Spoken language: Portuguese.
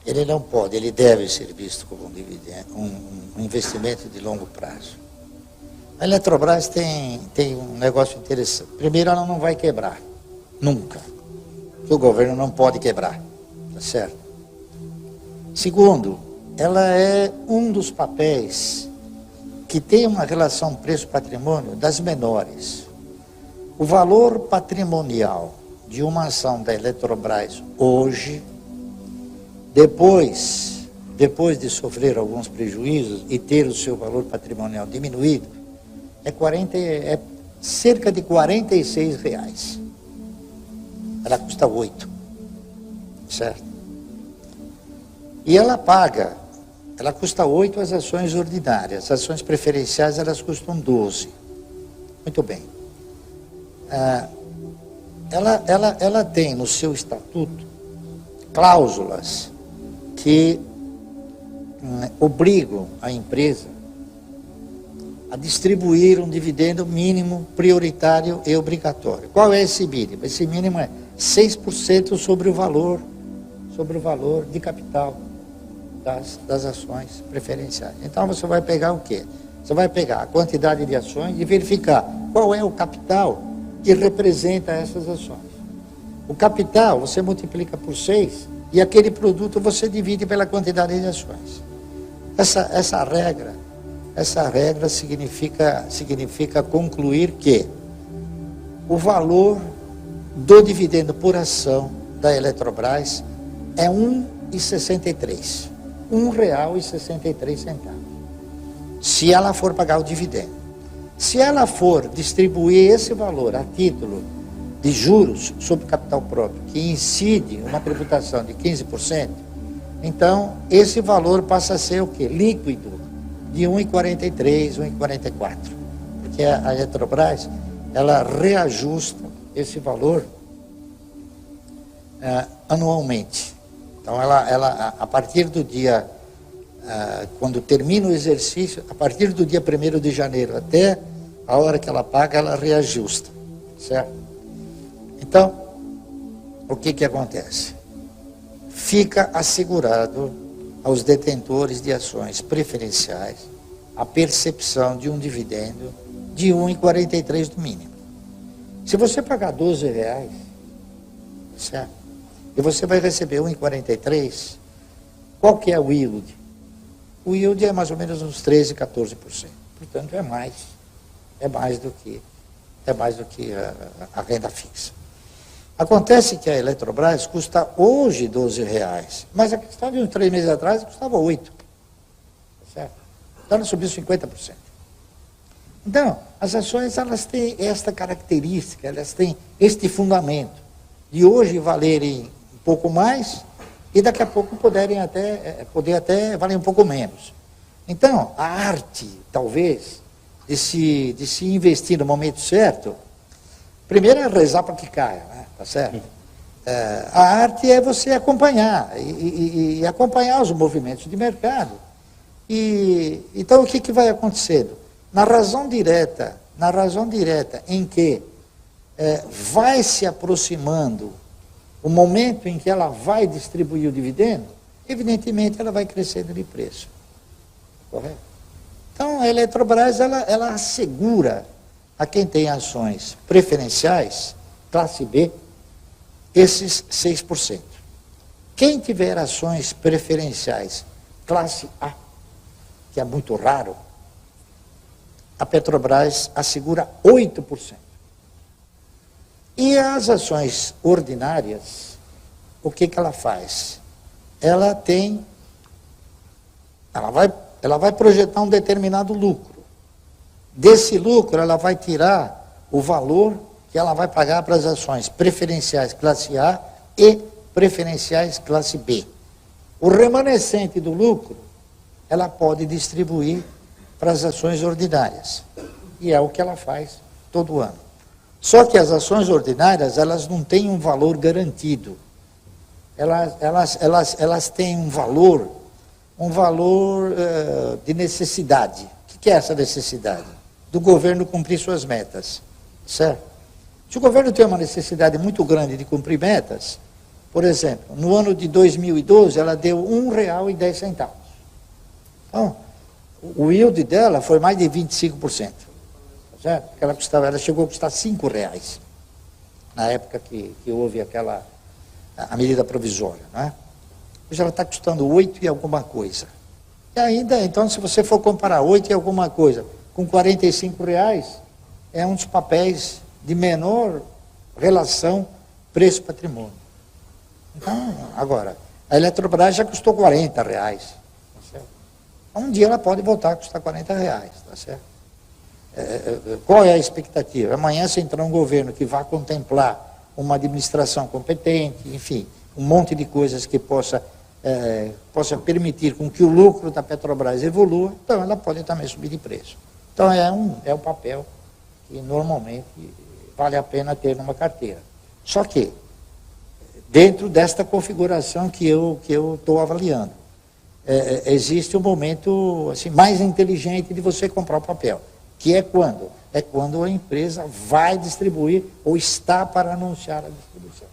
ele não pode, ele deve ser visto como um dividendo, um investimento de longo prazo. A Eletrobras tem um negócio interessante. Primeiro, ela não vai quebrar, nunca. Porque o governo não pode quebrar, tá certo? Segundo, ela é um dos papéis que tem uma relação preço-patrimônio das menores. O valor patrimonial de uma ação da Eletrobras hoje, depois de sofrer alguns prejuízos e ter o seu valor patrimonial diminuído, é cerca de R$46. Ela custa 8, certo? E ela custa 8 as ações ordinárias, as ações preferenciais elas custam 12. Muito bem. Ela tem no seu estatuto cláusulas que obrigam a empresa a distribuir um dividendo mínimo, prioritário e obrigatório. Qual é esse mínimo? Esse mínimo é 6% sobre o valor de capital das ações preferenciais. Então você vai pegar o quê? Você vai pegar a quantidade de ações e verificar qual é o capital que representa essas ações. O capital você multiplica por 6 e aquele produto você divide pela quantidade de ações. Essa regra significa concluir que o valor do dividendo por ação da Eletrobras é R$ 1,63. R$ 1,63. Se ela for pagar o dividendo. Se ela for distribuir esse valor a título de juros sobre capital próprio, que incide uma tributação de 15%, então esse valor passa a ser o quê? Líquido, de 1,43, 1,44. Porque a Eletrobras, ela reajusta esse valor anualmente. Então, ela a partir do dia, quando termina o exercício, a partir do dia 1º de janeiro até a hora que ela paga, ela reajusta, certo? Então, o que acontece? Fica assegurado aos detentores de ações preferenciais a percepção de um dividendo de 1,43 no mínimo. Se você pagar R$12, certo? E você vai receber 1,43, qual que é o yield? O yield é mais ou menos uns 13%, 14%. Portanto, é mais do que a renda fixa. Acontece que a Eletrobras custa hoje R$12, mas a questão de uns 3 meses atrás custava 8. Certo? Então, ela subiu 50%. Então, as ações elas têm esta característica, elas têm este fundamento de hoje valerem um pouco mais e daqui a pouco poder até valer um pouco menos. Então, a arte, talvez, de se investir no momento certo, primeiro é rezar para que caia, né? Tá certo? A arte é você acompanhar, e acompanhar os movimentos de mercado. Então, o que vai acontecendo? Na razão direta em que vai se aproximando o momento em que ela vai distribuir o dividendo, evidentemente ela vai crescendo de preço. Correto? Então, a Eletrobras, ela assegura a quem tem ações preferenciais, classe B, esses 6%. Quem tiver ações preferenciais, classe A, que é muito raro, a Petrobras assegura 8%. E as ações ordinárias, o que ela faz? Ela vai projetar um determinado lucro. Desse lucro, ela vai tirar o valor que ela vai pagar para as ações preferenciais classe A e preferenciais classe B. O remanescente do lucro, ela pode distribuir para as ações ordinárias. E é o que ela faz todo ano. Só que as ações ordinárias, elas não têm um valor garantido. Elas têm um valor de necessidade. O que é essa necessidade? Do governo cumprir suas metas, certo? Se o governo tem uma necessidade muito grande de cumprir metas, Por exemplo, no ano de 2012, ela deu R$ 1,10. Então, o yield dela foi mais de 25%. Certo? Ela chegou a custar R$ 5,00, na época que houve a medida provisória. Né? Hoje ela está custando 8 e alguma coisa. E ainda, então, se você for comparar 8 e alguma coisa com R$ 45, é um dos papéis de menor relação preço-patrimônio. Então, agora, a Eletrobras já custou R$ 40. Tá certo? Um dia ela pode voltar a custar R$ 40, tá certo? Qual é a expectativa? Amanhã, se entrar um governo que vá contemplar uma administração competente, enfim, um monte de coisas que possa permitir com que o lucro da Petrobras evolua, então ela pode também subir de preço. Então é um papel que normalmente vale a pena ter numa carteira. Só que, dentro desta configuração que eu estou avaliando, existe um momento assim, mais inteligente de você comprar o papel, que é quando? É quando a empresa vai distribuir ou está para anunciar a distribuição.